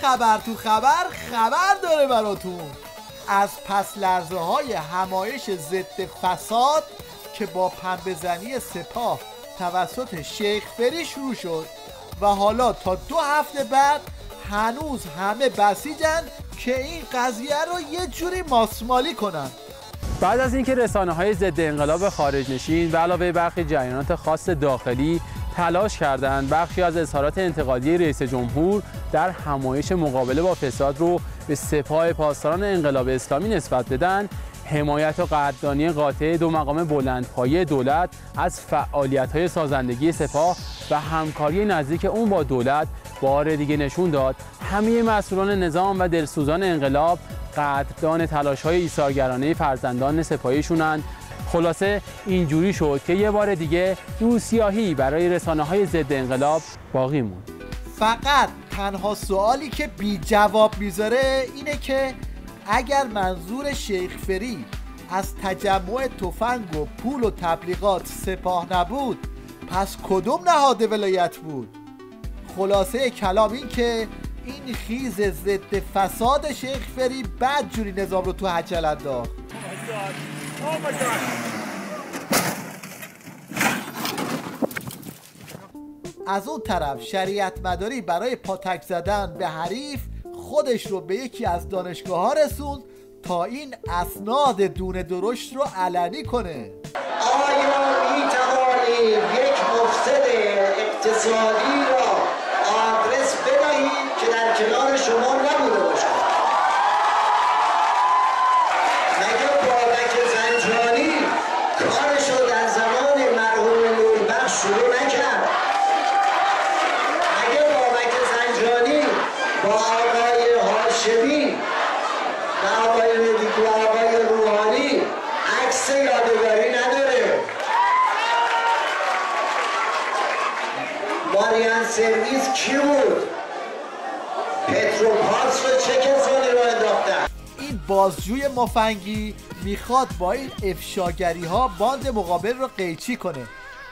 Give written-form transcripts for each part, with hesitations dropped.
خبر تو خبر داره براتون. از پس لرزه های همایش ضد فساد که با پنبه‌زنی سپاه توسط شیخ فری شروع شد و حالا تا 2 هفته بعد هنوز همه بسیجن که این قضیه رو یه جوری ماسمالی کنن. بعد از اینکه رسانه‌های ضد انقلاب خارج نشین به علاوه برخی جریانات خاص داخلی تلاش کردند بخشی از اظهارات انتقادی رئیس جمهور در همایش مقابله با فساد رو به سپاه پاسداران انقلاب اسلامی نسبت بدن، حمایت و قدردانی قاطع 2 مقام بلندپایه دولت از فعالیت‌های سازندگی سپاه و همکاری نزدیک اون با دولت بار دیگه نشون داد همه مسئولان نظام و دلسوزان انقلاب قدردان تلاش‌های ایثارگرانه فرزندان سپاهیشونند. خلاصه اینجوری شد که یه بار دیگه روسیاهی برای رسانه‌های ضد انقلاب باقی موند. فقط تنها سوالی که بی جواب میذاره اینه که اگر منظور شیخ فری از تجمع تفنگ و پول و تبلیغات سپاه نبود، پس کدوم نهاد ولایت بود؟ خلاصه کلام این که این خیز ضد فساد شیخ فری بدجوری نظام رو تو هچل انداخت. از اون طرف شریعت مداری برای پاتک زدن به حریف خودش رو به یکی از دانشگاه ها رسوند تا این اسناد دونه درشت رو علنی کنه. آیا می توانید یک مفسد اقتصادی را آدرس بدهید که در کنار شما نبوده باشد؟ مگه بابک زنجانی کارشو در زمان مرحوم نوربخش شروع نکرد؟ مگه بابک زنجانی با آقای هاشمی و آقای ندیک و آقای روحانی عکس یادگاری نداره؟ ماریان سرویس کی بود؟ پتروپاس رو چه کسانی رو انداختن؟ این بازجوی مفنگی میخواد با این افشاگری ها باند مقابل رو قیچی کنه،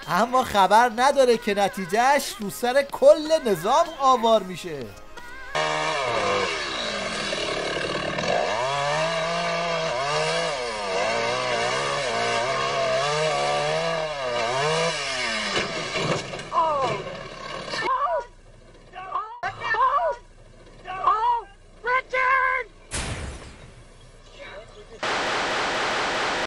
اما خبر نداره که نتیجهش رو سر کل نظام آوار میشه.